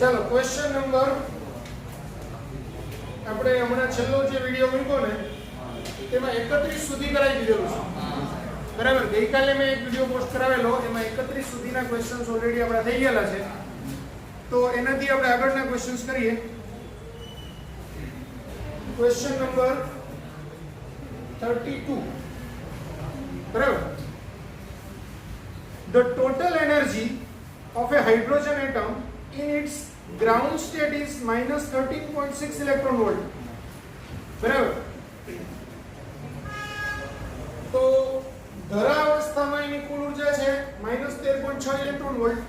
चलो question number આપણે હમણાં છેલ્લો જે વિડિયો મૂક્યો ને તેમાં 31 સુધી કરાવી દીધેલું છે બરાબર. ગઈકાલે મેં એક વિડિયો પોસ્ટ કરાવેલો એમાં 31 સુધીના ક્વેશ્ચન્સ ઓલરેડી આપણા થઈ ગયેલા છે. તો એનાથી આપણે આગળના ક્વેશ્ચન્સ કરીએ. ક્વેશ્ચન નંબર 32 બરાબર. The total energy of a hydrogen atom in its ground state is minus 13.6 electron volt. બરાબર. તો ધરા અવસ્થામાં એની કુલ ઉર્જા છે minus 13.6 electron volt.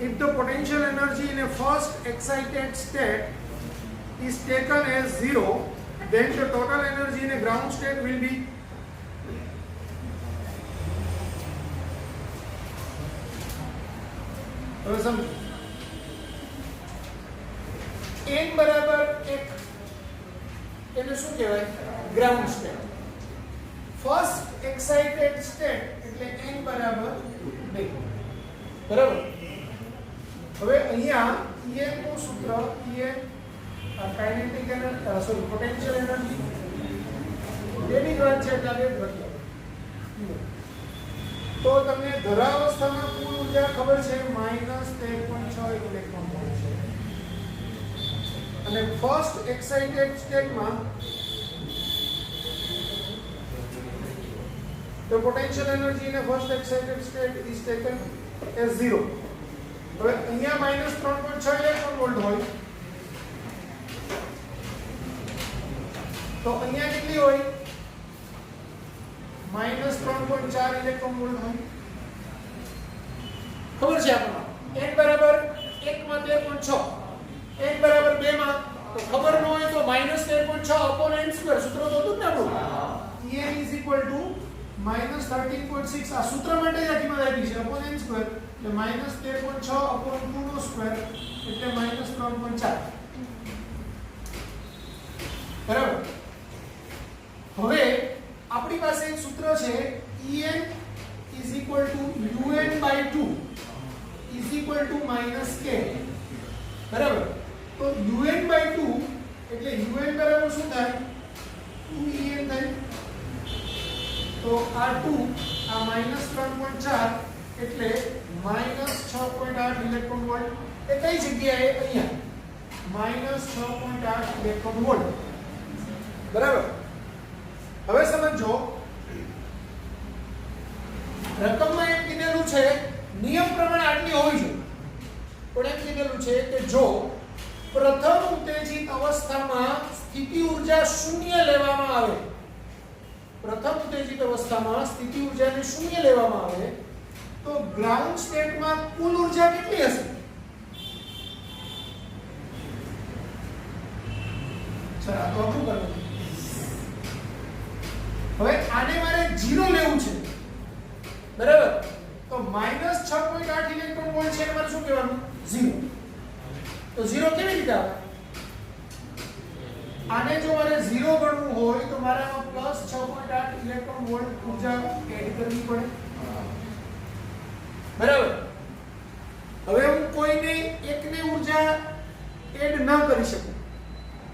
If the potential energy in a first excited state is taken as 0, then the total energy in a ground state will be समझो n बराबर 1 એટલે શું કહેવાય ground state. First excited state એટલે n બરાબર 2 બરાબર. હવે અહીંયા En નું સૂત્ર En kinetic energy sorry potential energy એની વાત છે એટલે આપણે લખીએ. તો તમને ધરાવસ્થામાં કુલ ઊર્જા ખબર છે -13.6 ઇલેક્ટ્રોન વોલ્ટ છે અને ફર્સ્ટ એક્સાઇટેડ સ્ટેટમાં the potential energy in a first excited state is taken as 0. હવે અહીંયા -3.6 ઇલેક્ટ્રોન વોલ્ટ હોય તો અહીંયા કેટલી હોય -3.4 ઇલેક્ટ્રોન વોલ્ટ હોય. ખબર છે આપણને n બરાબર 1 માં 13.6 n બરાબર 2 માં તો ખબર ન હોય તો -13.6 upon n સ્ક્વેર સૂત્ર તો હતું ને આપણું En is equal to -13.6 આ સૂત્ર માટે જ આ કિંમત આપી છે upon n સ્ક્વેર એટલે -13.6 upon 2 નો સ્ક્વેર એટલે -3.4 બરાબર. હવે આપણી પાસે એક સૂત્ર છે En is equal to un by 2 is equal to -k બરાબર. તો un by 2 એટલે un બરાબર શું થાય 2En થાય. તો આ 2 આ -3.4 એટલે -6.8 ઇલેક્ટ્રોન વોલ્ટ એ કઈ જગ્યાએ અહીંયા -6.8 ઇલેક્ટ્રોન વોલ્ટ બરાબર. હવે સમજો રકમમાં એમ કીધેલું છે નિયમ પ્રમાણે આટલી હોવી જોઈએ પણ એમ કીધેલું છે કે જો પ્રથમ ઉત્તેજિત અવસ્થામાં સ્થિતિ ઊર્જા શૂન્ય લેવામાં આવે પ્રથમ ઉત્તેજિત અવસ્થામાં સ્થિતિ ઊર્જાને શૂન્ય લેવામાં આવે તો ગ્રાઉન્ડ સ્ટેટમાં કુલ ઊર્જા કેટલી હશે? ચલો તો શું કરવું? હવે આને મારે 0 લેવું છે બરાબર. તો -6.8 ઇલેક્ટ્રોન વોલ્ટ છે મારે શું કહેવાનું 0. તો 0 કેવી રીતે આવે? આને જો મારે 0 ગણવું હોય તો મારે આમાં +6.8 ઇલેક્ટ્રોન વોલ્ટ ઊર્જા એડ કરવી પડે બરાબર. હવે હું કોઈને એકને ઊર્જા એડ ન કરી શકું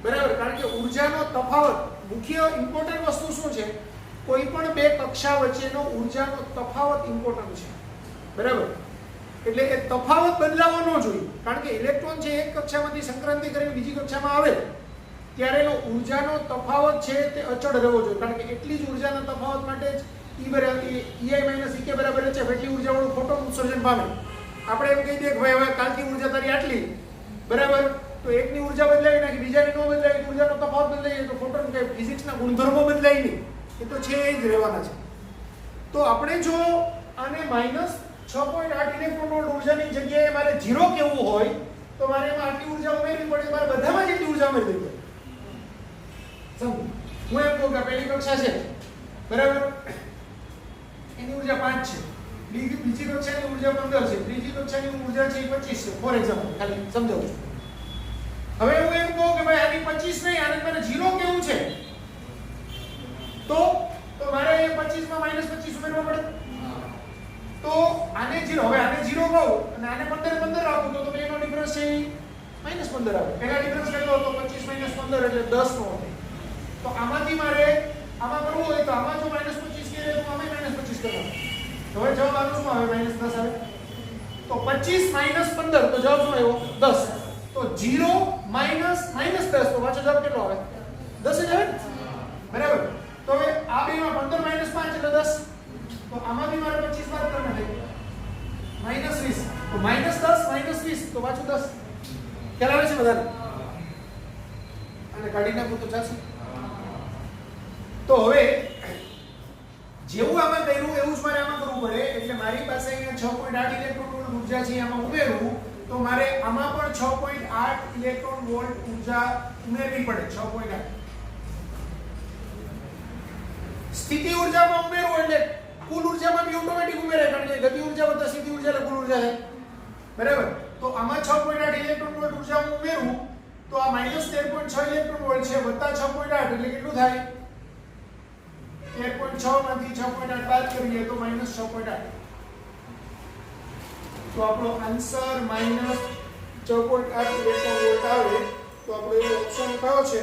બરાબર કારણ કે ઊર્જાનો તફાવત મુખ્ય ઇમ્પોર્ટન્ટ વસ્તુ શું છે કોઈ પણ બે કક્ષા વચ્ચેનો ઊર્જાનો તફાવત ઇમ્પોર્ટન્ટ છે બરાબર. એટલે એ તફાવત બદલાવો ન જોઈએ કારણ કે ઇલેક્ટ્રોન જે એક કક્ષામાંથી સંક્રાંતિ કરીને બીજી કક્ષામાં આવે ત્યારે એનો ઊર્જાનો તફાવત છે તે અચળ રહેવો જોઈએ કારણ કે એટલી જ ઊર્જાના તફાવત માટે જ E બરાબર EI - EK બરાબર છે એટલી ઊર્જાવાળું ફોટોન ઉત્સર્જન પામે. આપણે એમ કહી દઈએ કે ભાઈ હવે કાલની ઊર્જા તારી આટલી બરાબર તો એકની ઊર્જા બદલાવી નાખી બીજાની ન બદલાવી ઊર્જાનો તફાવત બદલાઈ જાય તો ફોટોન કે ફિઝિક્સના ગુણધર્મો બદલાય નહીં એ તો છે જ રહેવાના છે. તો આપણે જો આને -6.8 ઇલેક્ટ્રોન વોલ્ટ ઊર્જાની જગ્યાએ મારે 0 કેવું હોય તો મારે એમાં આટલી ઊર્જા ઉમેરવી પડે મારે બધામાં જેટલી ઊર્જા ઉમેરી દેવી પડે. સમજો હું એમ કહું કે પહેલી કક્ષા છે બરાબર એની ઊર્જા 5 છે, બીજી કક્ષાની ઊર્જા 15 છે, ત્રીજી કક્ષાની ઊર્જા છે 25 છે ફોર એક્ઝામ્પલ, ખાલી સમજાવું છું. હવે હું એમ કહું કે ભાઈ આની 25 નહીં, આને મને 0 કેવું છે, તો મારે અહીંયા 25 માં -25 ઉમેરવા પડે. તો આને 0, હવે આને 0 કહું અને આને 15 રાખું તો બેનો ડિફરન્સ છે -15 આવે. પહેલા ડિફરન્સ કેટલો હતો? 25 - 15 એટલે 10 નો હતો. તો આમાંથી મારે આમાં કરવું હોય તો આમાં જો -25 કરે તો આમાં -25 કરવાનું. તો હવે જવાબ આનો શું આવે? -10 આવે. તો 25 - 15 તો જવાબ શું આવ્યો? 10. તો 0 - -10 તો પાછો જવાબ કેટલો આવે? 10 જ આવે ને? બરાબર. તો હવે આ બેમાં 15 - 5 એટલે 10. તો આમાંથી મારે 25 બાદ કરવાના છે -20. તો -10 - 20 તો પાછું 10. ખ્યાલ આવે છે બધાને? અને કાઢી નાખું તો ચાલશે. તો હવે જેવું આમાં કર્યું એવું જ મારે આમાં કરવું પડે. એટલે મારી પાસે અહીંયા 6.8 ઇલેક્ટ્રોન વોલ્ટ ઊર્જા છે, આમાં ઉમેરવું તો મારે આમાં પણ 6.8 ઇલેક્ટ્રોન વોલ્ટ ઊર્જા ઉમેરવી પડે. 6.8 સ્થિતિ ઊર્જામાં ઉમેરવું એટલે કુલ ઊર્જામાં બી ઓટોમેટિક ઉમેરાય, કારણ કે ગતિ ઊર્જા વત્તા સ્થિતિ ઊર્જા એટલે કુલ ઊર્જા થાય. બરાબર. તો આમાં 6.8 ઇલેક્ટ્રોન વોલ્ટ ઊર્જા હું ઉમેરું તો આ -13.6 ઇલેક્ટ્રોન વોલ્ટ છે વત્તા 6.8 એટલે કેટલું થાય? 13.6 માંથી 6.8 બાદ કરીએ તો -6.8. તો આપણો આન્સર -6.8 ઇલેક્ટ્રોન વોલ્ટ આવે. તો આપણો એ ઓપ્શન કયો છે?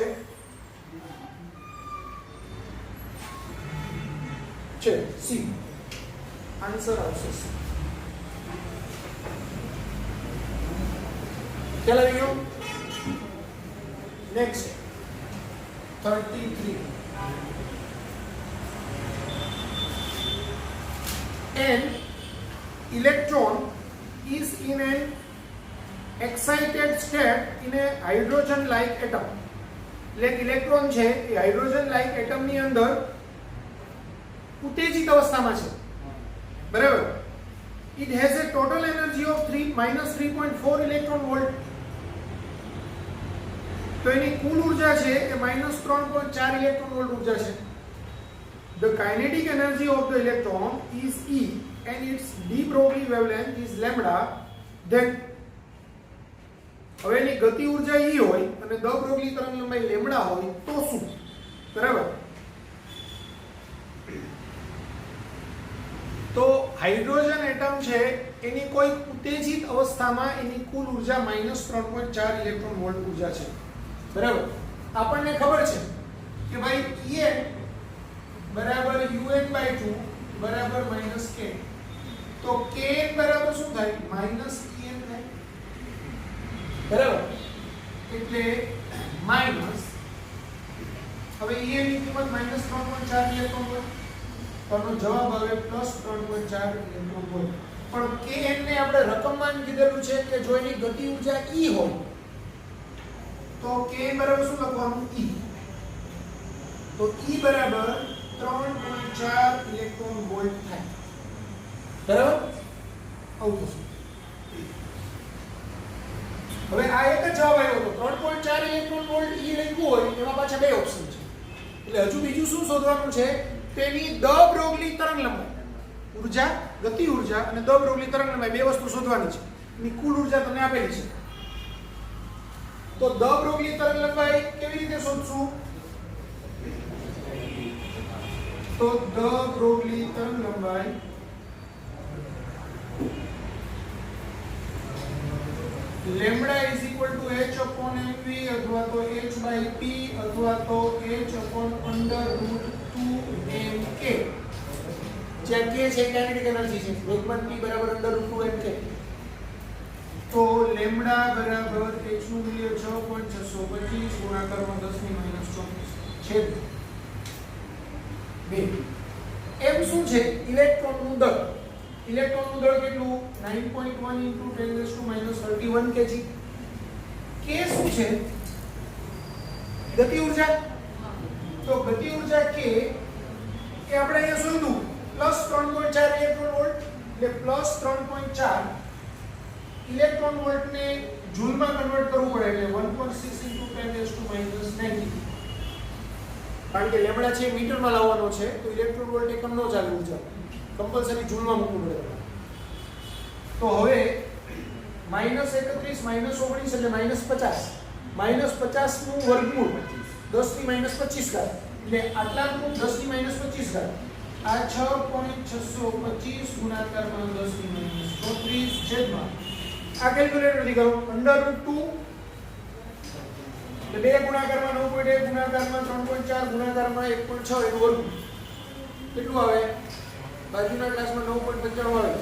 સી. આન્સર આવશે સી. ખ્યાલ આવી ગયો? Next 33. An electron is in an excited state in a hydrogen like atom. એટલે ઇલેક્ટ્રોન છે એ હાઇડ્રોજન લાઇક એટમ ની અંદર ઉત્તેજિત અવસ્થામાં છે. બરાબર. It has a total energy of -3.4 electron volt. તો એની કુલ ઊર્જા છે એ -3.4 ઇલેક્ટ્રોન વોલ્ટ ઊર્જા છે. The kinetic energy of the electron is E and its de Broglie wavelength is lambda. Then હવે એની ગતિ ઊર્જા E હોય અને દ બ્રોગલી તરંગ લંબાઈ લેમ્બડા હોય તો શું? બરાબર. તો હાઇડ્રોજન એટમ છે એની કોઈ ઉત્તેજિત અવસ્થામાં એની કુલ ઊર્જા -3.4 ઇલેક્ટ્રોન વોલ્ટ ઊર્જા છે. બરાબર. આપણને ખબર છે કે ભાઈ En બરાબર UN/2 બરાબર -k. તો kn બરાબર શું થાય? -En થાય. બરાબર. એટલે માઈનસ, હવે En ની કિંમત -3.4 ઇલેક્ટ્રોન વોલ્ટ, તો જવાબ આવે +3.4 ઇલેક્ટ્રોન વોલ્ટ. પણ kn ને આપણે રકમમાં કીધેલું છે કે જો એની ગતિ ઊર્જા E હોય તો kn બરાબર શું લખવાનું? E. તો E બરાબર 3.4 ઇલેક્ટ્રોન વોલ્ટ થાય. બરાબર. આવું થશે. હવે આ એક જ જવાબ આવ્યો હતો. 3.4 ઇલેક્ટ્રોન વોલ્ટ E લખ્યું હોય એમાં પાછા બે ઓપ્શન છે. એટલે હજુ બીજું શું શોધવાનું છે? તેની દ બ્રોગલી તરંગ લંબાઈ, ઊર્જા, ગતિ ઊર્જા અને દ બ્રોગલી તરંગ લંબાઈ બે વસ્તુ શોધવાની છે. એની કુલ ઊર્જા તમને આપેલી છે. તો દ બ્રોગલી તરંગ લંબાઈ કેવી રીતે શોધશું? તો દ બ્રોગલી તરંગ લંબાઈ લેમ્બડા h mv અથવા તો h/p અથવા તો h/√2mk. જ્યાં k છે કાઇનેટિક એનર્જી છે, વેગમાન p બરાબર √2mk. તો લેમ્બડા બરાબર h નું મૂલ્ય 6.625 ગુણાકારમાં 10⁻²4 છેદ 2. m શું છે? ઇલેક્ટ્રોનનું દળ. ઇલેક્ટ્રોનનું દળ કેટલું? 9.1 × 10⁻31 kg. k શું છે? ગતિ ઊર્જા. તો ગતિ ઊર્જા k એ આપણે અહીંયા શોધ્યું +3.4 ઇલેક્ટ્રોન વોલ્ટ. એટલે +3.4 ઇલેક્ટ્રોન વોલ્ટને જૂલમાં કન્વર્ટ કરવું પડે એટલે 1.6 × 10⁻90. કારણ કે લેમ્બડા છે મીટરમાં લાવવાનો છે તો ઇલેક્ટ્રોન વોલ્ટ એકમ નો ચાલે ઊર્જા. કમ્પલસરી જૂલમાં મૂકવું પડે તમારે. તો હવે -31 -19 એટલે -50. -50 નું વર્ગમૂળ 10 ની -25 ઘાત એટલે આટલાનું 10 ની -25 ઘાત. આ 6.625 ગુણાકારમાં 10 ની -34 છેદમાં આ કેલ્ક્યુલેટર થી કરો √2 એટલે 2 ગુણાકારમાં 9.1 ગુણાકારમાં 3.4 ગુણાકારમાં 1.6 એનું વર્ગ કેટલું આવે? બાજુના ક્લાસમાં 9.95 આવે.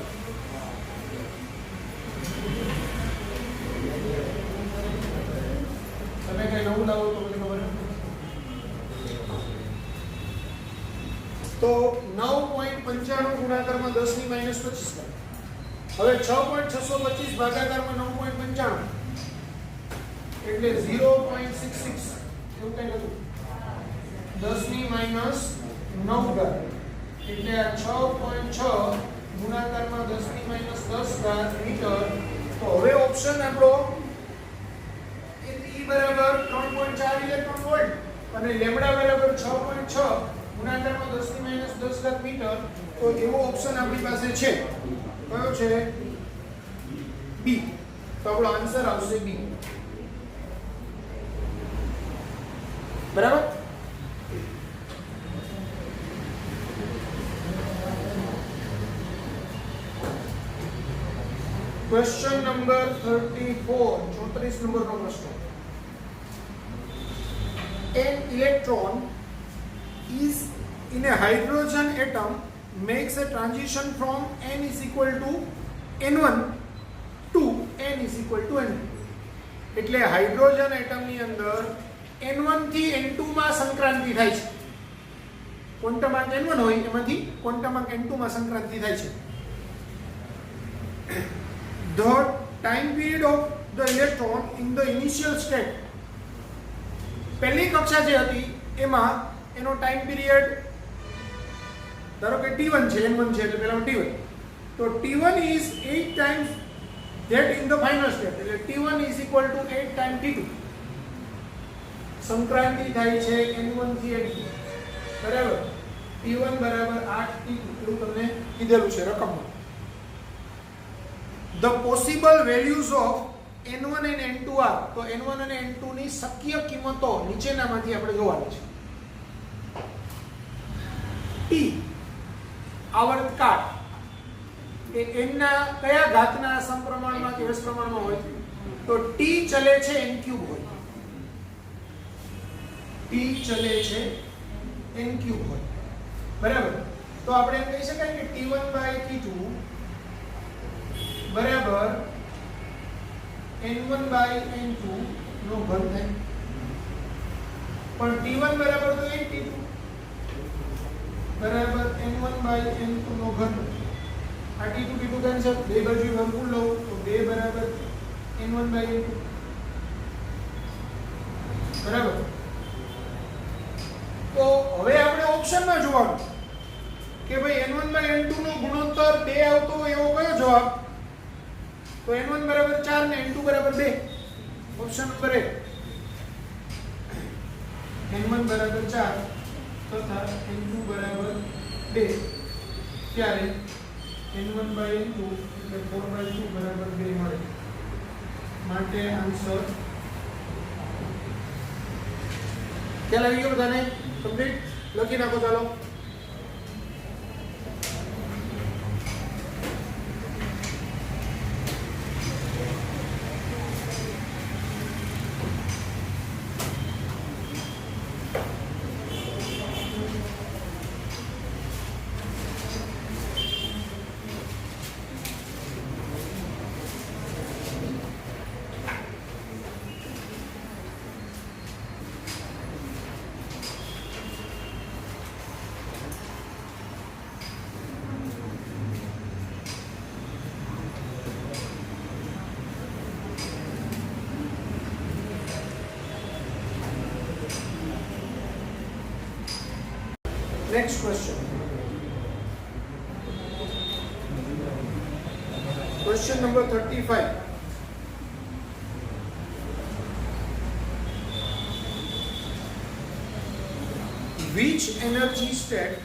તમે કઈ નવું લાવો તો મને ખબર નથી. તો 9.95 ગુણાકારમાં 10 ની -25 ઘાત. હવે 6.625 ભાગાકારમાં 9.95 એટલે 0.66 એવું કઈ હતું. 10 ની -9 ઘાત એટલે આ 6.6 ગુણાકારમાં 10 ની -10 ઘાત મીટર. તો હવે ઓપ્શન આપણો E બરાબર 3.4 ઇલેક્ટ્રોન વોલ્ટ અને લેમ્બડા બરાબર 6.6 ગુણાકારમાં 10 ની -10 ઘાત મીટર. તો એવો ઓપ્શન આપણી પાસે છે. કયો છે? બી. તો આપણો આન્સર આવશે બી. બરાબર? ક્વેશ્ચન નંબર 34 34 નંબરનો પ્રશ્ન. An electron is in a hydrogen atom makes a transition from n is equal to n1 to n is equal to n2. એટલે હાઇડ્રોજન એટમની અંદર n1 થી n2 માં સંક્રાંતિ થાય છે. ક્વોન્ટમ આંક n1 હોય એમાંથી ક્વોન્ટમ આંક n2 માં સંક્રાંતિ થાય છે. The time period of the electron in the initial state. પહેલી કક્ષા જે હતી એમાં એનો ટાઈમ પીરિયડ ધારો કે t1 છે, n1 છે એટલે પહેલા t1. તો t1 is 8 times that in the final state. એટલે t1 is equal to 8 times t2. Sankranti થાય છે n1 થી n2. બરાબર? t1 બરાબર 8 t2 એવું તમને કીધેલું છે રકમમાં. The possible values of n1 and n2 are. તો n1 અને n2 ની શક્ય કિંમતો નીચેનામાંથી આપણે જોવાની છે. t આવર્તકાળ એ n ના કયા ઘાતના સમપ્રમાણમાં કે વિષપ્રમાણમાં હોય? તો t ચલે છે n3 હોય. t ચલે છે n3 હોય. બરાબર? તો આપણે એમ કહી શકાય કે t1/t2 બરાબર n1/n2 નો ઘન થાય. પણ t1 બરાબર તો n t2 બરાબર n1/n2 નો ઘન. આ t2 t2 કેન્સલ, બે બાજુ વર્ગમૂળ લો તો 2 બરાબર n1/n2. બરાબર? તો હવે આપણે ઓપ્શનમાં જોવાનું કે ભાઈ n1/n2 નો ગુણોત્તર 2 આવતો હોય એવો કયો જવાબ? તો n1 બરાબર 4 ને n2 બરાબર 2. Option number A. n1 બરાબર 4 તથા n2 બરાબર 2 ત્યારે n1/n2 એટલે 4/2 બરાબર 2 મળે. માટે આન્સર ખ્યાલ આવી ગયો બધાને? કમ્પ્લીટ લખી નાખો ચાલો. Next question. Question number 35. Which energy state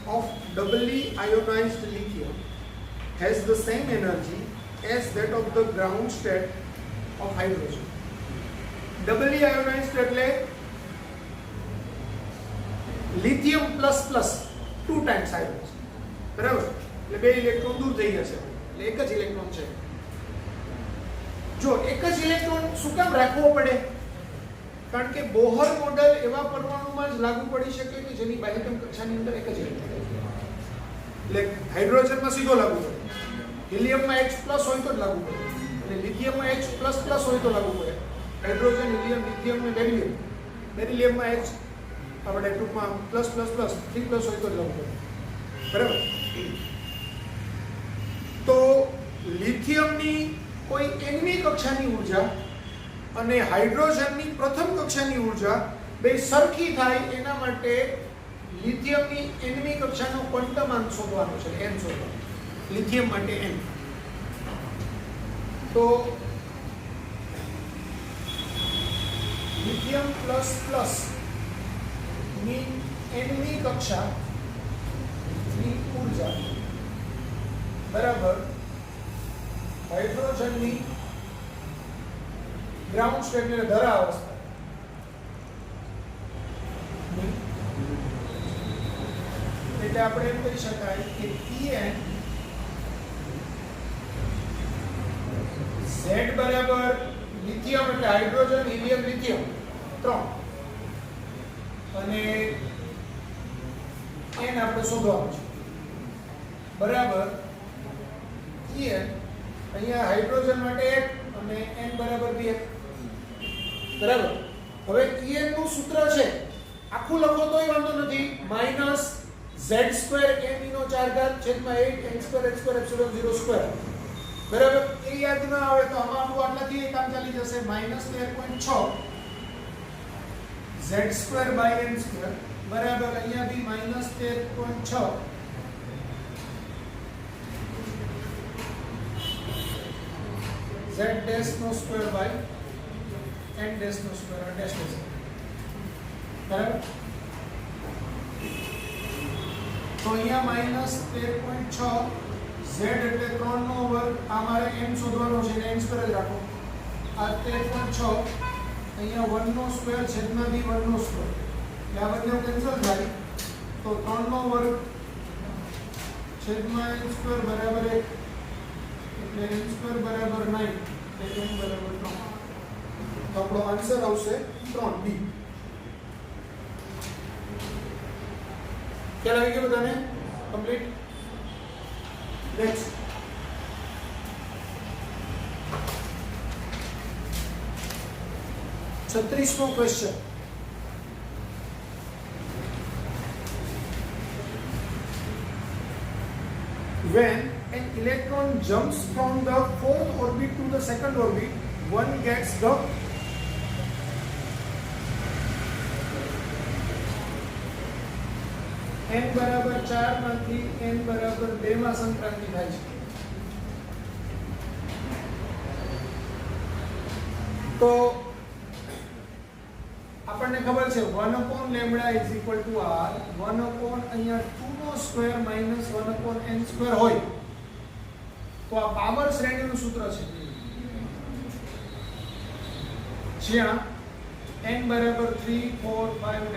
of doubly ionized lithium has the same energy as that of the ground state of hydrogen. Doubly ionized એટલે lithium plus plus 2 times hydrogen. બરાબર? એટલે બે electron દૂર થઈ જશે. એટલે એક જ ઇલેક્ટ્રોન છે. જો એક જ ઇલેક્ટ્રોન શું કામ રાખવો પડે? કારણ કે બોહર મોડેલ એવા પરમાણુમાં જ લાગુ પડી શકે કે જેની બાહ્યતમ કક્ષાની અંદર એક જ ઇલેક્ટ્રોન. એટલે હાઇડ્રોજનમાં સીધો લાગુ પડે. હિલિયમમાં H+ હોય તો જ લાગુ પડે. અને લિથિયમમાં H++ હોય તો લાગુ પડે. હાઇડ્રોજન, હિલિયમ, લિથિયમ અને બેરિલિયમ. બેરિલિયમમાં H આપણે ટૂંકમાં +++, 3+ હોય તો જ લાગુ પડે. બરાબર? તો લિથિયમની કોઈ nમી કક્ષાની ઊર્જા અને હાઇડ્રોજનની પ્રથમ કક્ષાની ઊર્જા બે સરખી થાય એના માટે લિથિયમની nમી કક્ષાનો ક્વોન્ટમ શોધવાનો છે, n શોધવાનો. લિથિયમ માટે n. તો લિથિયમ પ્લસ પ્લસ ની nમી કક્ષાની ઊર્જા બરાબર હાઇડ્રોજનની ગ્રાઉન્ડ સ્ટેટ એટલે ધરા અવસ્થા એટલે આપણે એમ કહી શકાય કે En Z બરાબર લિથિયમ એટલે હાઇડ્રોજન, હિલિયમ, લિથિયમ 3 અને n આપણે શોધવાનું છે બરાબર. En અહીંયા હાઇડ્રોજન માટે 1 અને n બરાબર 2 બરાબર. હવે En નું સૂત્ર છે આખું લખો તોય વાંધો નથી -z²n⁴ બરાબર. એ યાદ ન આવે તો આમાં આપણું આટલાથી કામ ચાલી જશે -13.6 z²/n² બરાબર. અહીંયા બી -13.6 z'²/n²બરાબર. તો અહીંયા -13.6 z એટલે 3 નો વર્ગ. આ મારે n શોધવાનો છે એટલે n² જ રાખો. આ 13.6 અહીંયા 1 નો સ્ક્વેર છેદમાં બી 1 નો સ્ક્વેર એટલે આ બંને કેન્સલ થાય તો 3 નો વર્ગ છેદમાં n² બરાબર 1 એટલે n² બરાબર 9 એટલે n બરાબર 3. તો આપણો આન્સર આવશે 3 બી. ખ્યાલ આવી ગયો બધાને? કમ્પ્લીટ. નેક્સ્ટ 36મો question. When an electron jumps from the fourth orbit to the second orbit, one gets the n બરાબર 4 માંથી n બરાબર 2 માં સંક્રાંતિ થાય છે. તો આપણને ખબર છે 1/λ = r 1/ અહીંયા 2 નો સ્ક્વેર -1/n² હોય તો આ પાવર શ્રેણીનું સૂત્ર છે જ્યાં n બરાબર 3 4 5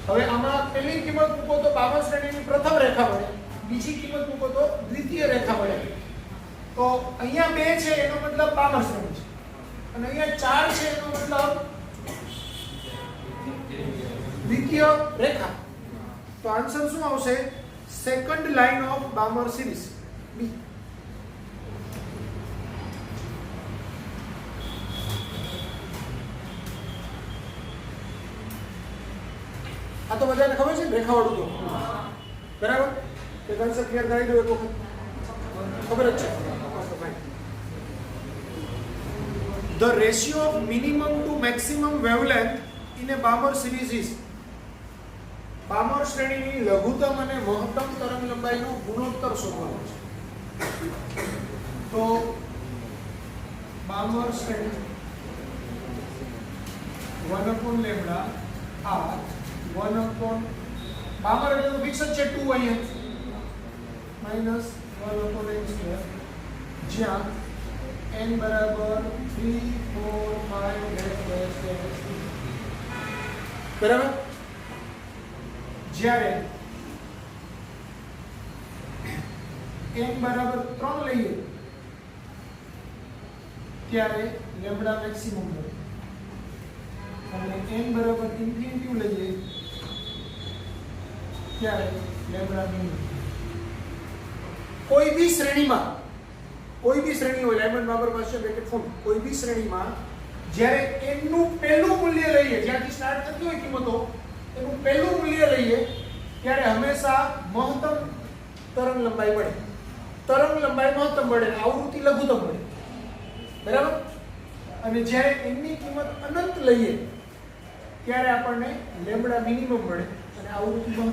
હવે આમાં પહેલી કિંમત મૂકો તો પાવર શ્રેણીની પ્રથમ રેખા મળે, બીજી કિંમત મૂકો તો દ્વિતીય રેખા મળે. તો અહીંયા 2 છે એનો મતલબ પાવર શ્રેણી છે અને અહીંયા 4 છે એનો મતલબ દ્વિતીય રેખા. તો આન્સર શું આવશે? Second line of Balmer series B. આ તો બધાને ખબર છે રેખાવાળું તો બરાબર. તે કન્સેપ્ટ ક્લિયર કરી દો એક વખત. ખબર જ છે. The ratio of minimum to maximum wavelength in a Balmer series is બામર શ્રેણીની લઘુત્તમ અને મહત્તમ તરંગ લંબાઈનો ગુણોત્તર શોધવાનો છે. તો બામર શ્રેણી 1/λ r 1/λ બામર એટલે તો ફિક્સ જ છે 2 અહીંયા માઈનસ 1/n², જ્યાં n બરાબર 3 4 5 બરાબર. જ્યારે n બરાબર 3 લઈએ ત્યારે લેમ્બડા મેક્સિમમ મળે, અને n બરાબર ઇન્ફિનિટી લઈએ ત્યારે લેમ્બડા મિનિમમ. કોઈ બી શ્રેણીમાં, કોઈ બી શ્રેણી હોય, લાઇમન બાબર પાસે બ્રેકેટ ફોર્મ, કોઈ બી શ્રેણીમાં જ્યારે n નું પહેલું મૂલ્ય લઈએ, જ્યાંથી સ્ટાર્ટ થતી હોય કિંમતો, એનું પહેલું મૂલ્ય લઈએ ત્યારે હંમેશા મહત્તમ તરંગ લંબાઈ મળે. તરંગ લંબાઈ મહત્તમ મળે, આવૃત્તિ લઘુત્તમ મળે, બરાબર. અને જ્યારે n ની કિંમત અનંત લઈએ ત્યારે આપણને લેમ્બડા મિનિમમ મળે અને આવૃત્તિ મહત્તમ.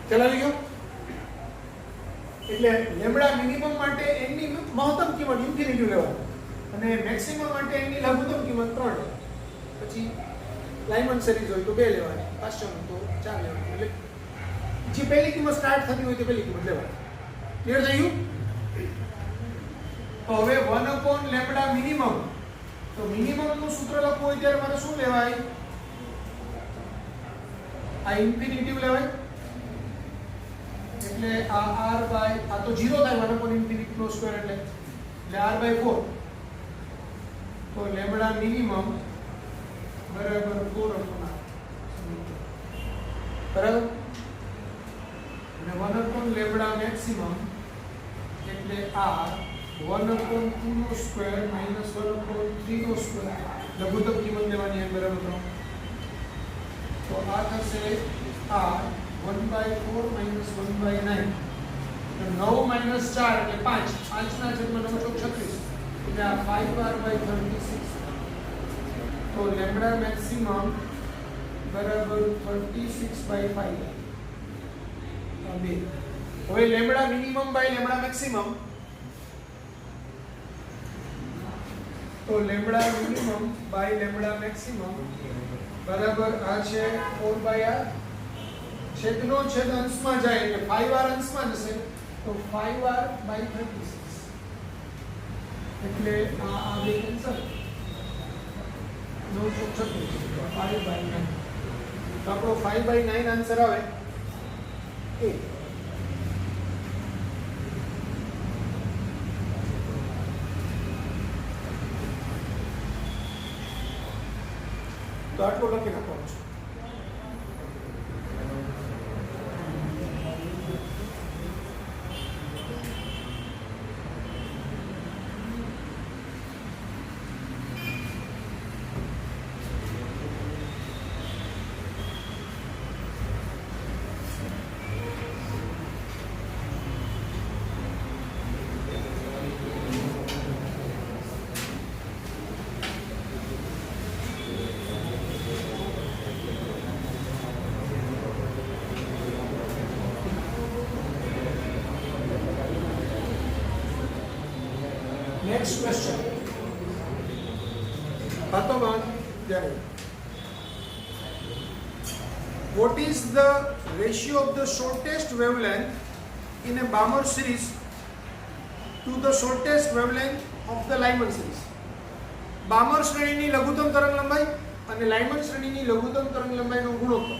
ચલાવી ગયો. એટલે લેમ્બડા મિનિમમ માટે n ની મહત્તમ કિંમત ઇન્ફિનિટી લેવાની અને મેક્સિમમ માટે n ની લઘુત્તમ કિંમત 3 લેવાની. પછી લાઇમન સિરીઝ હોય તો 2 લેવાની, પાસ્ચરનું તો 4 લેવાની. એટલે જે પહેલી કિંમત સ્ટાર્ટ થતી હોય તે પહેલી કિંમત લેવાની. ક્લિયર થઈ ગયું? તો હવે 1 લેમ્બડા મિનિમમ, તો મિનિમમ નું સૂત્ર લખવું હોય ત્યારે મારે શું લેવાય? આ ઇન્ફિનિટી લેવાય, એટલે આ r બાય આ તો 0 થાય 1 ઇન્ફિનિટી નો સ્ક્વેર, એટલે r/4. તો લેમ્બડા મિનિમમ બરાબર 4 બરાબર. અને 1 લેમ્બડા મેક્સિમમ એટલે r 1/2 નો સ્ક્વેર માઈનસ 1/3 નો સ્ક્વેર, લઘુત્તમ કિંમત લેવાની m બરાબર 3. તો આ થશે r 1/4 માઈનસ 1/9, તો 9 માઈનસ 4 એટલે 5, 5 ના છેદમાં 9 ચોક 36, એટલે આ 5r/36. તો લેમ્બડા મેક્સિમમ બરાબર 36/5. હવે lambda minimum by lambda maximum, તો lambda minimum by lambda maximum બરાબર આ છે 4/r, છેદનો છેદ અંશમાં જાય એટલે 5r અંશમાં જશે, તો 5r/36. એટલે આ બે કેન્સલ, 9 ચોક 36, 5/9. તો આપણો 5/9 આન્સર આવે એ. તો આટલો લખી નાખવાનો છે. Next question. What is the ratio of the shortest wavelength in a Balmer series to the shortest wavelength of the Lyman series? Balmer શ્રેણીની લઘુત્તમ તરંગ લંબાઈ અને લાઇમન શ્રેણીની લઘુત્તમ તરંગ લંબાઈનો ગુણોત્તર.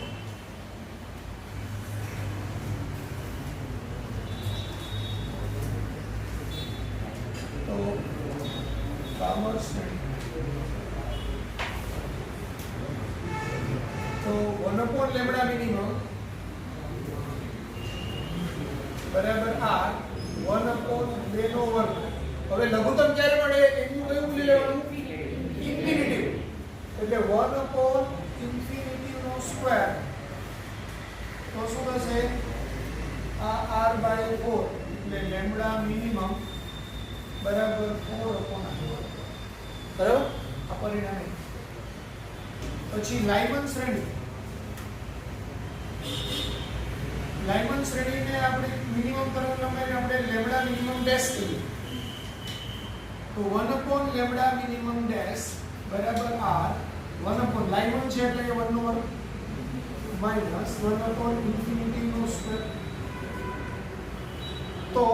तो 1 લેમ્બડા મિનિમમ બરાબર r 1/2 નો વર્ગ. હવે લઘુત્તમ ક્યારે મળે? એનું કયું મૂલ્ય લેવાનું? ઇન્ફિનિટી. એટલે 1/∞ નો સ્ક્વેર, તો શું થશે? આ r/4 એટલે લેમ્બડા મિનિમમ બરાબર 4/r. બરાબર? આ પરિણામ. પછી લાઇમન શ્રેણી, લાઇમન શ્રેણીને આપણે મિનિમમ તરંગ લંબાઈને આપણે લેમ્બડા મિનિમમ ડેશ કહીએ. તો 1 લેમ્બડા મિનિમમ ડેશ બરાબર r 1 લાઇમન છે એટલે કે 1 નો વર્ગ માઇનસ 1/∞ નો સ્ક્વેર. તો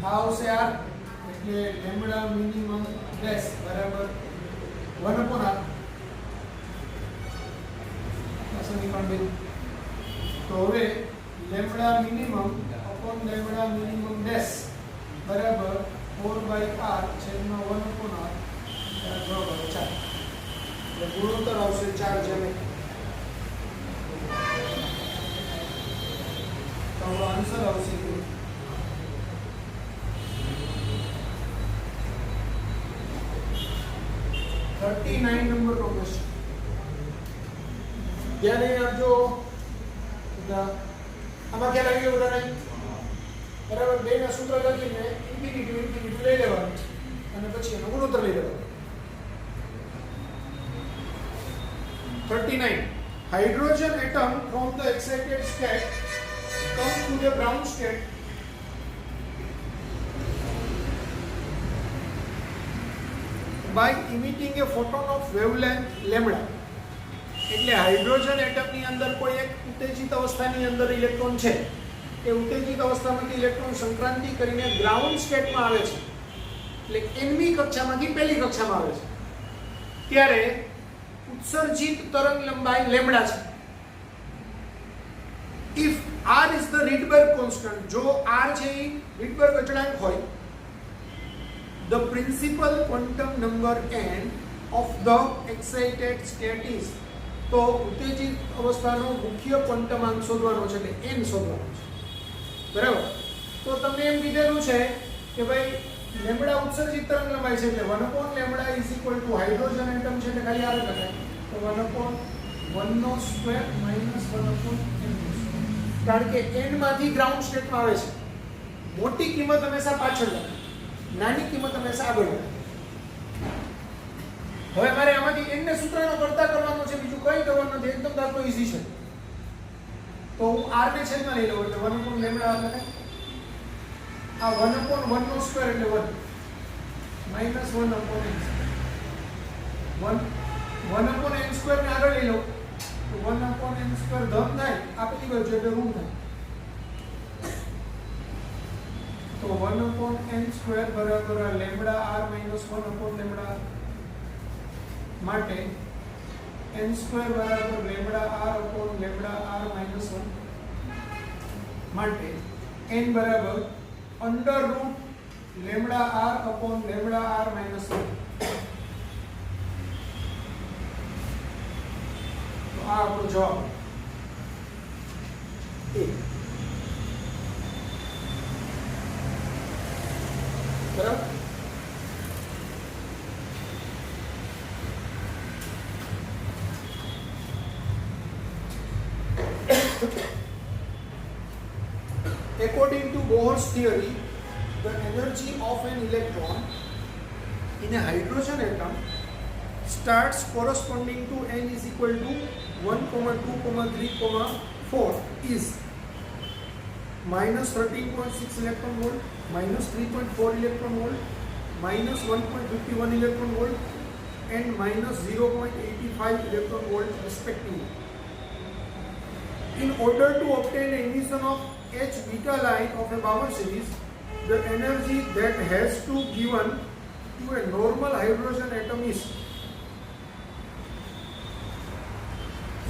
આવશે r એટલે લેમ્બડા મિનિમમ ડેશ બરાબર 1/r. સમીકરણ 2. તો હવે lambda minimum upon lambda minimum dash બરાબર 4/r છેદમાં 1/r જવાબ આવે 4. એટલે ગુણોત્તર આવશે 4 જેને. તો આન્સર આવશે 39 નંબરનો ક્વેશ્ચન. ધ્યાન આપજો. આમાં ક્યાં લાગી ગયું બધાને? બરાબર, બે ના સૂત્ર લખીને ઇન્ફિનિટી લઈ લેવાનું અને પછી એનો ગુણોત્તર લઈ લેવાનો. 39. Hydrogen atom from the excited state comes to the brown state by emitting a photon of wavelength lambda. એટલે હાઇડ્રોજન એટમની અંદર કોઈ એક ઉત્તેજિત અવસ્થાની અંદર ઇલેક્ટ્રોન છે. એ ઉત્તેજિત અવસ્થામાંથી ઇલેક્ટ્રોન સંક્રાંતિ કરીને ગ્રાઉન્ડ સ્ટેટમાં આવે છે. એટલે nમી કક્ષામાંથી પહેલી કક્ષામાં આવે છે. ત્યારે ઉત્સર્જિત તરંગ લંબાઈ લેમ્બડા છે. If r is the Rydberg constant, જો r છે એ Rydberg અચળાંક હોય, the principal quantum number n of the excited state is, તો ઉત્તેજિત અવસ્થાનો મુખ્ય ક્વોન્ટમાંક શોધવાનો છે એટલે n શોધવાનો છે. બરાબર, તો તમને એમ કીધેલું છે કે ભાઈ લેમ્બડા ઉત્સર્જિત તરંગ લંબાઈ છે એટલે 1/λ is equal to hydrogen atom છે એટલે ખાલી r લખાય તો 1/1² minus 1/n². કારણ કે n માંથી ગ્રાઉન્ડ સ્ટેટમાં આવે છે. મોટી કિંમત હંમેશા પાછળ લખાય, નાની કિંમત હંમેશા આગળ લખાય. હવે મારે આમાંથી n ને સૂત્રનો કરતા કરવાનો છે, બીજું કંઈ કરવાનું નથી, એકદમ દાખલો ઈઝી છે. તો હું r ને છેદમાં લઈ લઉં એટલે 1/λ લખાય. આ 1/1² એટલે 1 minus 1/n². 1/n² ને આગળ લઈ લઉં તો 1/n² ધન થાય, આ પેલી બાજુ એટલે ઋણ થાય. તો 1/n² બરાબર લેમ્બડા r minus 1/λ માટે n² બરાબર લેમ્બડા r minus 1 માટે n બરાબર under route lambda r minus 1. તો આ આપણો જવાબ એ. બરાબર, according to Bohr's theory, the energy of an electron in a hydrogen atom starts corresponding to n is equal to 1, 2, 3, 4 is minus 13.6 electron volt, minus 3.4 electron volt, minus 1.51 electron volt and minus 0.85 electron volt respectively. In order to obtain the emission of H beta line of a Balmer series, the energy that has to given to a normal hydrogen atom is.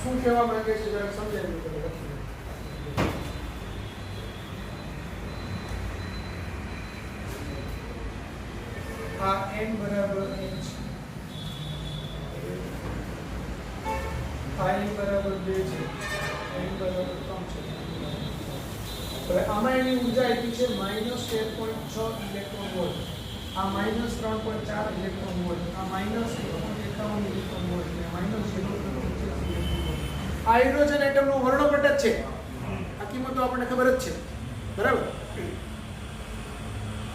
શું કહેવા માંગે છે જરા સમજાવી દો. આ n બરાબર n છે, I બરાબર 2 છે, n બરાબર 3 છે. હવે આમાં એની ઊર્જા આપી છે -13.6 ઇલેક્ટ્રોન વોલ્ટ, આ -3.4 ઇલેક્ટ્રોન વોલ્ટ, આ -1.51 ઇલેક્ટ્રોન વોલ્ટ અને -0.25 ઇલેક્ટ્રોન વોલ્ટ. આ હાઇડ્રોજન એટમનું વર્ણપટ જ છે. આ કિંમતો આપણને ખબર જ છે. બરાબર,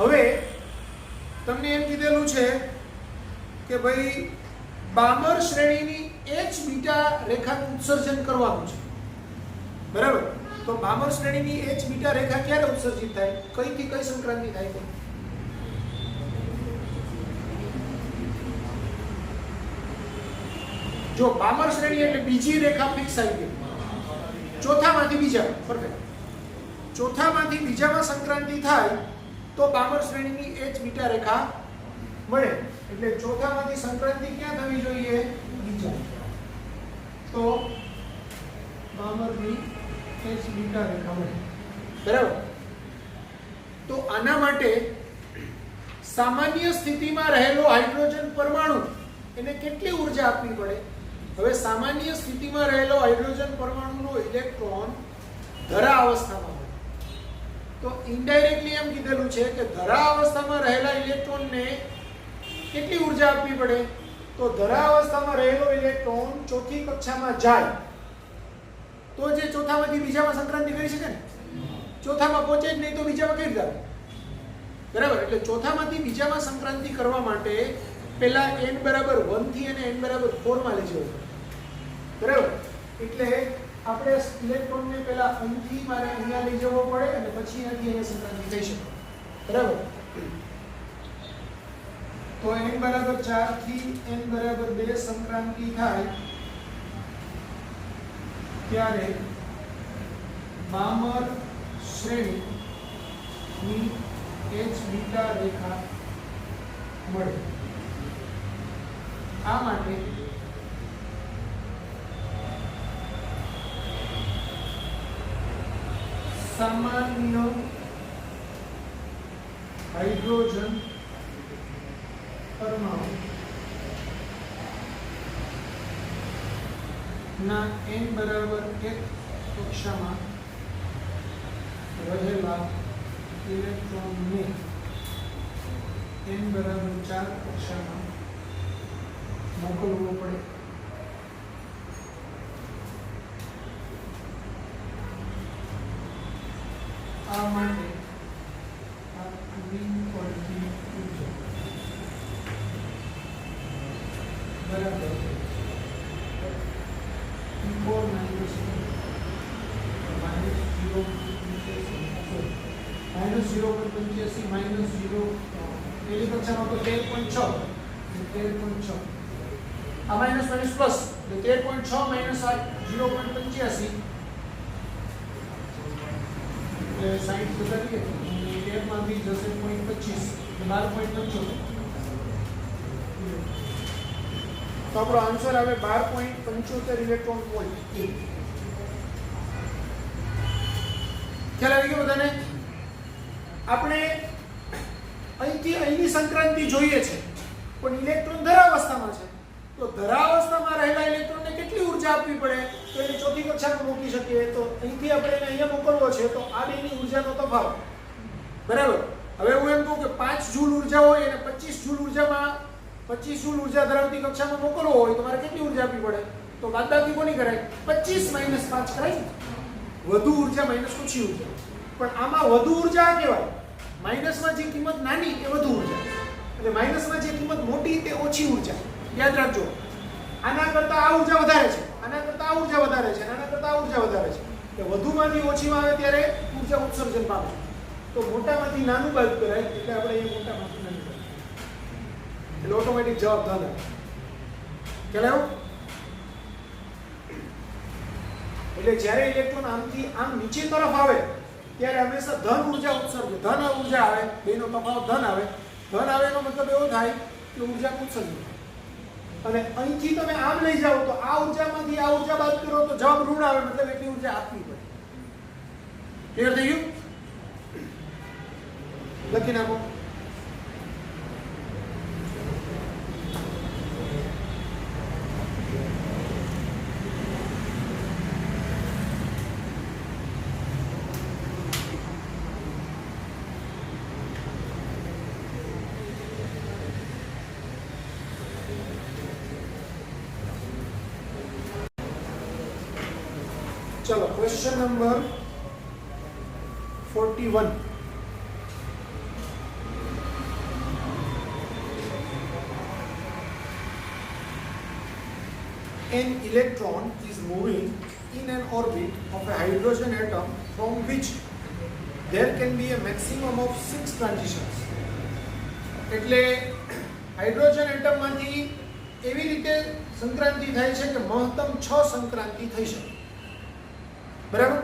હવે તમને એમ કીધેલું છે કે ભાઈ બામર શ્રેણીની H બીટા રેખાનું ઉત્સર્જન કરવાનું છે. બરાબર, તો બામર શ્રેણીની H બીટા રેખા ક્યારે ઉત્સર્જિત થાય, કઈથી કઈ સંક્રાંતિ થાય? જો બામર શ્રેણી એટલે બીજી રેખા ફિક્સ આવી ગઈ, ચોથામાંથી બીજા, પરફેક્ટ, ચોથામાંથી બીજામાં સંક્રાંતિ થાય તો બામર શ્રેણીની h બીટા રેખા મળે. એટલે ચોથામાંથી સંક્રાંતિ ક્યાં થવી જોઈએ? બીજા. તો બામરની h બીટા રેખા મળે. બરાબર. તો આના માટે સામાન્ય સ્થિતિમાં રહેલો હાઇડ્રોજન પરમાણુ એને કેટલી ઉર્જા આપવી પડે? હવે સામાન્ય સ્થિતિમાં રહેલો હાઇડ્રોજન પરમાણુનો ઇલેક્ટ્રોન ધરા અવસ્થામાં હોય તો ઇનડાયરેક્ટલી એમ કીધેલું છે કે ધરા અવસ્થામાં રહેલા ઇલેક્ટ્રોનને કેટલી ઉર્જા આપવી પડે? તો ધરા અવસ્થામાં રહેલો ઇલેક્ટ્રોન ચોથી કક્ષામાં જાય તો જે ચોથામાંથી બીજામાં સંક્રાંતિ કરી શકે ને, ચોથામાં પહોંચે જ નહીં તો બીજામાં કઈ રીતે? બરાબર. એટલે ચોથામાંથી બીજામાં સંક્રાંતિ કરવા માટે પહેલા n બરાબર 1 થી અને n બરાબર 4 માં લઈ જવું પડે. બરાબર. એટલે આપણે ઇલેક્ટ્રોનને પહેલા અહીંથી મારે અહીંયા લઈ જવો પડે અને પછી અહીંથી અહીંયા સંક્રાંતિ થઈ શકે. બરાબર. તો n બરાબર 4 થી n બરાબર 2 સંક્રાંતિ થાય ત્યારે બામર શ્રેણીની h બીટા રેખા મળે. આ માટે સામાન્ય હાઇડ્રોજન પરમાણુ ના n બરાબર 1 કક્ષામાં રહેલા ઇલેક્ટ્રોનને n બરાબર 4 કક્ષામાં મોકલવો પડે. આ માટે આ બિનપડતી ઉર્જા બરાબર E4 માઇનસ 0.85 માઇનસ 0 પેલી કક્ષામાં તો 13.6 13.6 આ માઇનસ માઇનસ પ્લસ એટલે 13.6 માઇનસ 0.85 એટલે 60 જતા રહીએ અને 13 માંથી જશે 0.25 એટલે 12.75 તો આપણો આન્સર આવે 12.75 ઇલેક્ટ્રોન વોલ્ટ. ખ્યાલ આવી ગયો બધાને? આપણે અહીંથી અહીંની સંક્રાંતિ જોઈએ છે પણ ઇલેક્ટ્રોન ધરાવસ્થામાં છે તો ધરાવસ્થામાં રહેલા ઇલેક્ટ્રોનને કેટલી ઉર્જા આપવી પડે તો એને ચોથી કક્ષામાં મોકલી શકીએ. તો અહીંથી આપણે એને અહીંયા મોકલવો છે તો આ બેની ઉર્જાનો તફાવત. બરાબર. હવે હું એમ કહું કે 5 જૂલ ઉર્જા હોય અને 25 જૂલ ઉર્જામાં 25 જૂલ ઉર્જા ધરાવતી કક્ષામાં મોકલવો હોય તો મારે કેટલી ઉર્જા આપવી પડે? તો બાદબાકી કોની કરાય? 25 માઇનસ 5 કરાય. વધુ ઉર્જા માઇનસ ઓછી ઉર્જા. પણ આમાં વધુ ઉર્જા કહેવાય. માઇનસમાં જે કિંમત નાની એ વધુ ઉર્જા એટલે માઇનસમાં જે કિંમત મોટી તે ઓછી ઉર્જા. યાદ રાખજો. આના કરતા આ ઉર્જા વધારે છે, આના કરતા આ ઉર્જા વધારે છે, આના કરતા આ ઉર્જા વધારે છે. એટલે વધુમાંથી ઓછીમાં આવે ત્યારે ઉર્જા ઉત્સર્જન પામે. તો મોટામાંથી નાનું બાદ કરાય એટલે આપણે એ મોટામાંથી નાનું કરીએ એટલે ઓટોમેટિક જવાબ ધન આવે. ખ્યાલ આવ્યો? એટલે જ્યારે ઇલેક્ટ્રોન આમથી આમ નીચે તરફ આવે ત્યારે હંમેશા ધન ઉર્જા ઉત્સર્જન, ધન ઉર્જા આવે, બેનો તફાવત ધન આવે. ધન આવે એનો મતલબ એવો થાય કે ઉર્જા ઉત્સર્જન. અને અહીંથી તમે આમ લઈ જાઓ તો આ ઉર્જામાંથી આ ઉર્જા બાદ કરો તો જવાબ ઋણ આવે, મતલબ એટલી ઉર્જા આપવી પડે. ક્લિયર થઈ ગયું? લખી નાખો. चलो question number 41. An electron is moving in an orbit of a hydrogen atom from which there can be a maximum of 6 transitions. એટલે હાઇડ્રોજન એટમ માંથી એવી રીતે સંક્રાંતિ થાય છે કે મહત્તમ 6 સંક્રાંતિ થઈ શકે. બરાબર.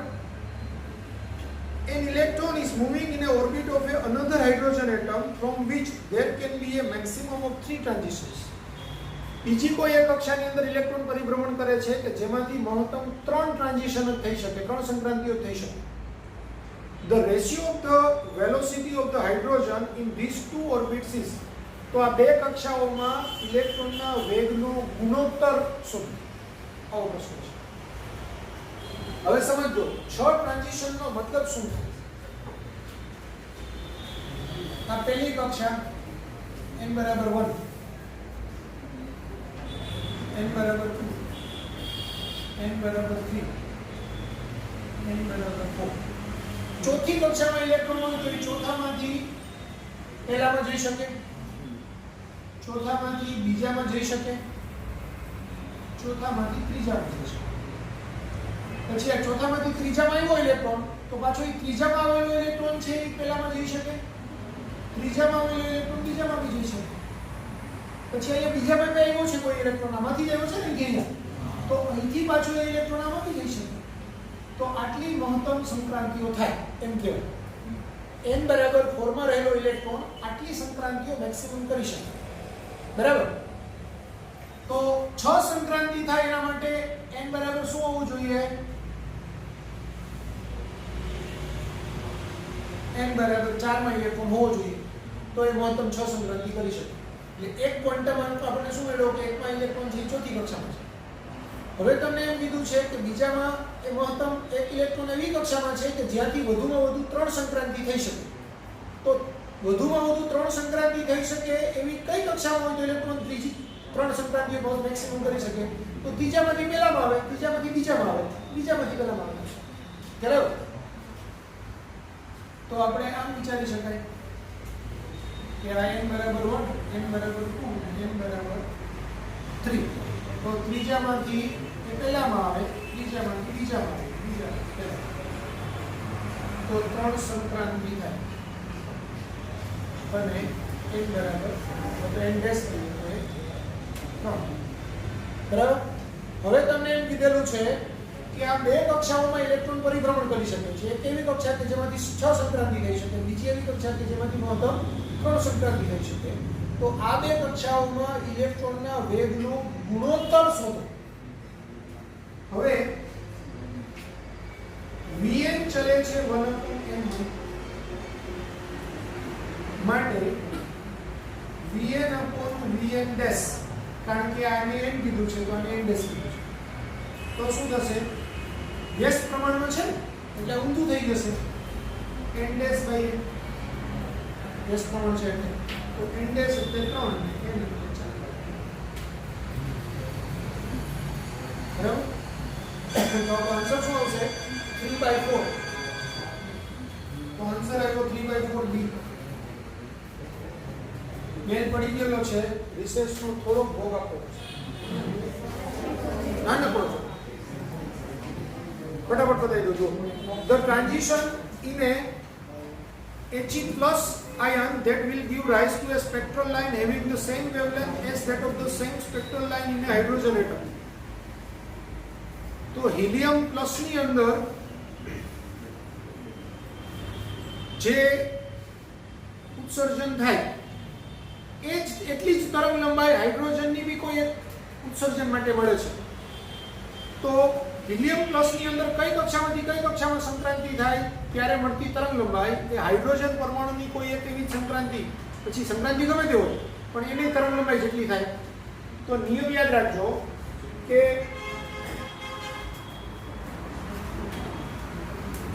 An electron is moving in a orbit of another hydrogen atom from which there can be a maximum of 3 transitions. બીજી કોઈ એક કક્ષાની અંદર ઇલેક્ટ્રોન પરિભ્રમણ કરે છે કે જેમાંથી મહત્તમ 3 ટ્રાન્ઝિશન થઈ શકે, 3 સંક્રાંતિઓ થઈ શકે. The ratio of the velocity of the hydrogen in these two orbits is, તો આ બે કક્ષાઓમાં ઇલેક્ટ્રોનના વેગનો ગુણોત્તર શોધો. આવો પ્રશ્ન છે. હવે સમજો 6 ટ્રાન્ઝિશનનો મતલબ શું થાય. આ પહેલી કક્ષા n બરાબર 1, n બરાબર 2, n બરાબર 3, n બરાબર 4. ચોથી કક્ષામાં ઇલેક્ટ્રોન હોય તો ચોથામાંથી પહેલામાં જઈ શકે, ચોથામાંથી બીજામાં જઈ શકે, ચોથામાંથી ત્રીજામાં જઈ શકે. પછી આ ચોથામાંથી ત્રીજામાં આવ્યો ઇલેક્ટ્રોન તો પાછો એ ત્રીજામાં આવેલો ઇલેક્ટ્રોન છે એ પહેલામાં જઈ શકે, ત્રીજામાં આવેલો ઇલેક્ટ્રોન બીજામાં બી જઈ શકે. પછી અહીંયા બીજામાં બી આવ્યો છે કોઈ ઇલેક્ટ્રોન, આમાંથી જ આવ્યો છે ને અહીંયા, તો અહીંથી પાછો એ ઇલેક્ટ્રોન આમાં બી જઈ શકે. તો આટલી મહત્તમ સંક્રાંતિઓ થાય એમ કહેવાય. n બરાબર 4 માં રહેલો ઇલેક્ટ્રોન આટલી સંક્રાંતિઓ મેક્સિમમ કરી શકે. બરાબર. તો 6 સંક્રાંતિ થાય એના માટે n બરાબર શું હોવું જોઈએ? n બરાબર 4 માં ઇલેક્ટ્રોન હોવો જોઈએ તો એ મહત્તમ 6 સંક્રાંતિ કરી શકે. એટલે એક ક્વોન્ટમ અંક આપણે શું મેળવ્યો કે એકમાં ઇલેક્ટ્રોન છે ચોથી કક્ષામાં છે. હવે તમને એમ કીધું છે કે બીજામાં એ મહત્તમ એક ઇલેક્ટ્રોન એવી કક્ષામાં છે કે જ્યાંથી વધુમાં વધુ 3 સંક્રાંતિ થઈ શકે. તો વધુમાં વધુ 3 સંક્રાંતિ થઈ શકે એવી કઈ કક્ષામાં હોય તો ઇલેક્ટ્રોન ત્રીજી 3 સંક્રાંતિઓ બહુ મેક્સિમમ કરી શકે? તો ત્રીજામાંથી પહેલામાં આવે, ત્રીજામાંથી બીજામાં આવે, બીજામાંથી પહેલામાં આવે. બરાબર. તો આપણે આમ વિચારી શકાય કે આ n બરાબર 1, n બરાબર 2, n બરાબર 3. તો ત્રીજામાંથી એ પહેલામાં આવે, ત્રીજામાંથી બીજામાં આવે, બીજામાંથી પહેલા. તો 3 સંક્રાંતિ થાય અને n બરાબર તો n ડેશ થઈ જાય 3. બરાબર. હવે તમને એમ કીધેલું છે કે આ બે કક્ષાઓમાં ઇલેક્ટ્રોન પરિભ્રમણ કરી શકે છે. એક એવી કક્ષા કે જેમાંથી 6 સંક્રાંતિ થઈ શકે, બીજી એવી કક્ષા કે જેમાંથી મહત્તમ 3 સંક્રાંતિ થઈ શકે. તો આ બે કક્ષાઓમાં ઇલેક્ટ્રોનના વેગનો ગુણોત્તર શોધો. હવે Vn ચલે છે 1/n માટે Vn/Vn ડેશ, કારણ કે આને n કીધું છે તો આને n ડેશ કીધું છે. તો શું થશે? વ્યસ્ત પ્રમાણમાં છે એટલે ઊંધું થઈ જશે. n ડેશ બાય n વ્યસ્ત પ્રમાણ છે એટલે તો n ડેશ એટલે 3 અને n એટલે 4. બરાબર. તો આન્સર શું આવશે? 3/4. તો આન્સર આવ્યો 3/4 ડી. મેલ પડી ગયેલો છે, રિસર્ચનો થોડો ભોગ આપો ના ન પડો. ફટાફટ બતાવી દો. જો the transition in A He plus ion that will give rise to a spectral line having the same wavelength as that of the same spectral line in a hydrogen atom. તો હિલિયમ પ્લસ ની અંદર જે ઉત્સર્જન થાય એ જ એટલી જ તરંગ લંબાઈ હાઇડ્રોજનની બી કોઈ એક ઉત્સર્જન માટે મળે છે. તો હિલિયમ પ્લસ ની અંદર કઈ કક્ષામાંથી કઈ કક્ષામાં સંક્રાંતિ થાય ત્યારે મળતી તરંગ લંબાઈ એ હાઇડ્રોજન પરમાણુની કોઈ એક એવી સંક્રાંતિ, પછી સંક્રાંતિ ગમે તે હોય પણ એની તરંગ લંબાઈ જેટલી થાય. તો નિયમ યાદ રાખજો કે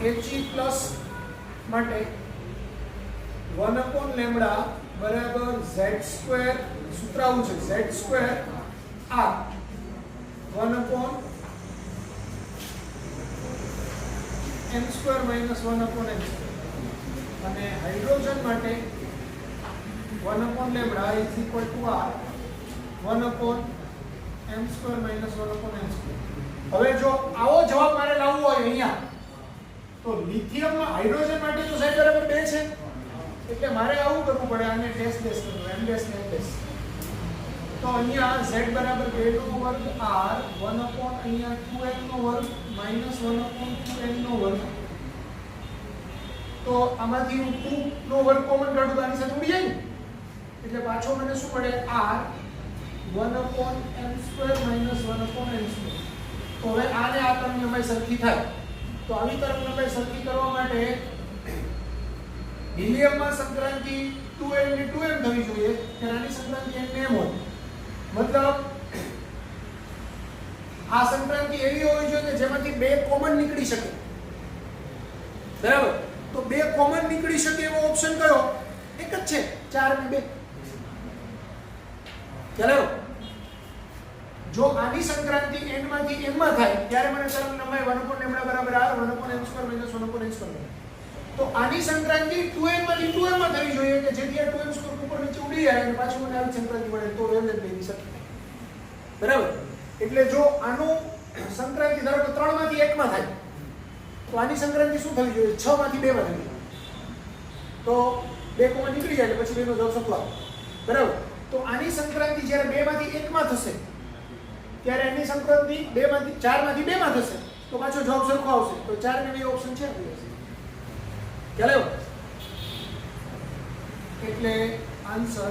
He પ્લસ માટે 1/λ બરાબર z² સૂત્ર આવું છે z² r 1/m² - 1/n². અને હાઇડ્રોજન માટે 1/λ = r 1/m² - 1/n². હવે જો આવો જવાબ મારે લાવવો હોય અહીંયા તો લિથિયમ હાઇડ્રોજન માટે તો સાઈડ બરાબર 2 છે એટલે મારે આવું કરવું પડે, આને ડેશ ડેશ કરવું, m ડેશ ને m ડેશ. તો અહીંયા z બરાબર 2 નો વર્ગ r 1 upon અહીંયા 2n નો વર્ગ minus 1 upon 2n નો વર્ગ. તો આમાંથી હું 2 નો વર્ગ કોમન કાઢું તો આની સાથે ઉડી જાય ને, એટલે પાછો મને શું મળે r 1 upon n square minus 1 upon n square. તો હવે આને આ તરફ લંબાઈ સરખી થાય. તો આવી તરફ લંબાઈ સરખી કરવા માટે હિલિયમમાં સંક્રાંતિ 2n ની 2m થવી જોઈએ, કે આની સંક્રાંતિ n ને m હોય. મતલબ આ સંક્રાંતિ એવી હોવી જોઈએ કે જેમાંથી બે કોમન નીકળી શકે. બરાબર? તો બે કોમન નીકળી શકે એવો ઓપ્શન કયો? એક જ છે, 4 ને 2. ચાલો, જો આની સંક્રાંતિ n માંથી m માં થાય ત્યારે મને તરંગ લંબાઈ 1 upon λ બરાબર r 1 upon n square minus 1 upon n square. તો આની સંક્રાંતિ 2n માંથી 2m માં થવી જોઈએ કે જેથી આ 2m સ્ક્વેર ઉપર નીચે ઉડી જાય અને પાછું મને આવી સંક્રાંતિ મળે તો વેવલેન્થ મેળવી શકીએ. બરાબર? એટલે જો આનું સંક્રાંતિ ધારો કે 3 માંથી 1 માં થાય તો આની સંક્રાંતિ શું થવી જોઈએ? 6 માંથી 2 માં થવી જોઈએ. તો 2 કોમન નીકળી જાય એટલે પછી બેનો જવાબ સફળ આવે. બરાબર? તો આની સંક્રાંતિ જ્યારે 2 માંથી 1 માં થશે ત્યારે એની સંક્રાંતિ 2 માંથી 4 માંથી 2 માં થશે તો પાછો જવાબ સરખો આવશે. તો 4 ને 2 ઓપ્શન છે આપણી પાસે. ચાલો, એટલે આન્સર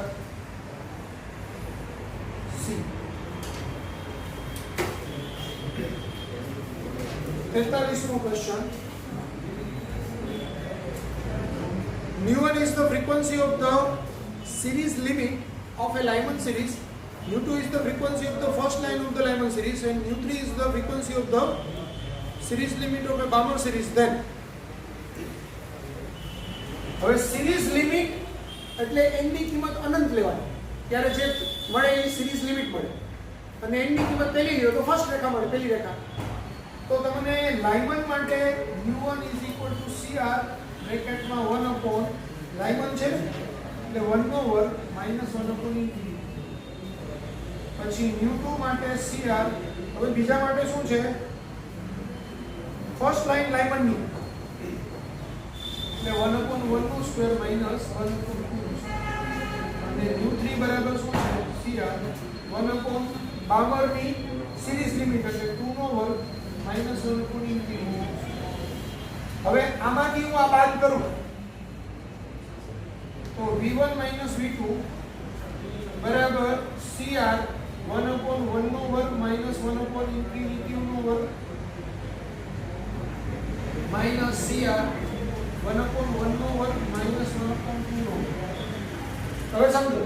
સી. 43મો question. nu1 is the frequency of the series limit of a Lyman series. nu2 is the frequency of the first line of the Lyman series and nu3 is the frequency of the series limit of a Balmer series. Then હવે series limit એટલે n ની કિંમત અનંત લેવાની ત્યારે જે મળે એ series limit મળે અને n ની કિંમત પહેલી લ્યો તો ફર્સ્ટ રેખા મળે, પહેલી રેખા. તો તમને લાઇમન માટે u1 cr બ્રેકેટમાં 1 upon લાઇમન છે એટલે 1 નો વર્ગ minus 1 upon infinity. પછી u2 માટે cr. હવે બીજા માટે શું છે? ફર્સ્ટ લાઈન લાઇમનની એટલે 1 upon 1 નો સ્ક્વેર minus 1 upon 2 અને u3 બરાબર શું છે? cr 1 upon બામરની સિરીઝ લિમિટ એટલે 2 નો વર્ગ minus 1 upon infinity. હવે આમાંથી હું આ બાદ કરું તો v1 minus v2 બરાબર cr 1 upon 1 નો વર્ગ minus 1 upon infinity નો વર્ગ minus cr 1 upon 1 નો વર્ગ minus 1 upon 2 નો વર્ગ. હવે સમજો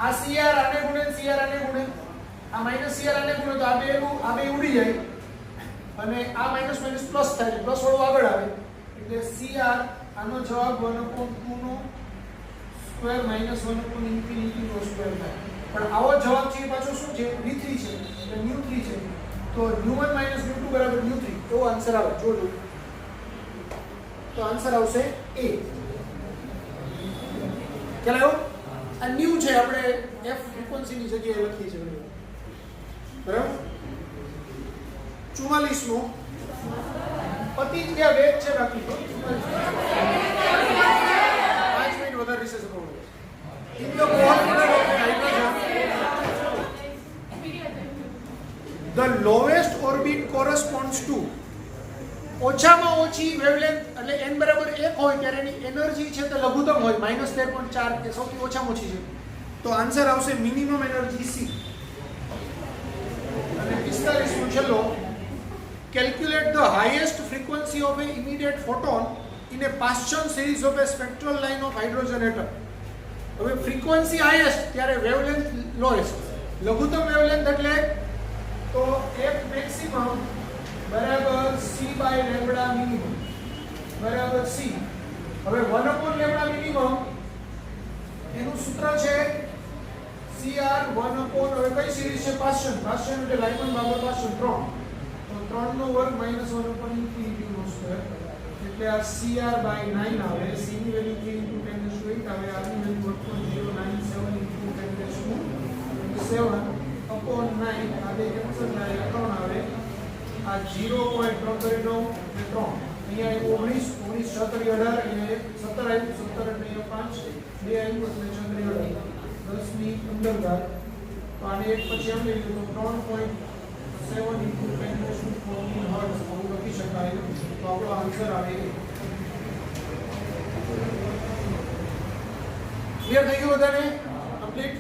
આ cr આને ગુણે cr આને ગુણે આ minus cr આને ગુણે તો આ બે ઉડી જાય અને આ માઈનસ માઈનસ પ્લસ થાય છે, પ્લસ વાળું આગળ આવે એટલે cr આનો જવાબ 1 upon 2 નો સ્ક્વેર minus 1 upon infinity નો સ્ક્વેર થાય. પણ આવો જવાબ છે એ પાછો શું છે? v3 છે એટલે nu3 છે. તો u1 minus u2 બરાબર u3 એવો આન્સર આવે. જોજો તો આન્સર આવશે a. ખ્યાલ આવ્યો? આ ન્યુ છે, આપણે f ફ્રીક્વન્સીની જગ્યાએ લખી છે. બરાબર? 44મો પતિ ક્યાં વેગ છે બાકી 5 મિનિટ વધારે રિસર્ચ કરવું. In the confidence of hydrogen the lowest orbit corresponds to ઓછામાં ઓછી વેવલેન્થ એટલે n બરાબર 1 હોય ત્યારે એની એનર્જી છે તે લઘુત્તમ હોય -13.4 કે સૌથી ઓછામાં ઓછી છે. તો આન્સર આવશે મિનિમમ એનર્જી c. અને 45મો છેલ્લો. Calculate the highest frequency of an immediate photon in a Paschen series of a spectral line of hydrogen atom. હવે frequency highest ત્યારે wavelength lowest. લઘુત્તમ wavelength એટલે તો f maximum બરાબર c by lambda minimum બરાબર c. હવે 1 upon lambda minimum એનું સૂત્ર છે cr 1 upon હવે કઈ સિરીઝ છે? Paschen એટલે લાઇમન બાબર પાસ્ચન 3 નો વર્ગ minus 1 upon infinity નો સ્ક્વેર એટલે આ cr by 9 આવે. c ની વેલ્યુ 3 into 10 to 8 આવે. r ની વેલ્યુ 1.097 into 10 to 7 upon 9 આ બે કેન્સલ થાય 3 આવે. આ 0.3 કરી દઉં એટલે 3 અહીંયા 19 17 18 અહીંયા 17 આવ્યું 17 એટલે 5 2 આવ્યું એટલે 34 10 ની અંદર ઘાત તો આને એક પછી એમ લઈ લીધું તો 3.7 × 10⁻14 હર્ટ્ઝ આવું લખી શકાય. તો આપણો આન્સર આવે એ. ક્લિયર થઈ ગયું બધાને? કમ્પ્લીટ.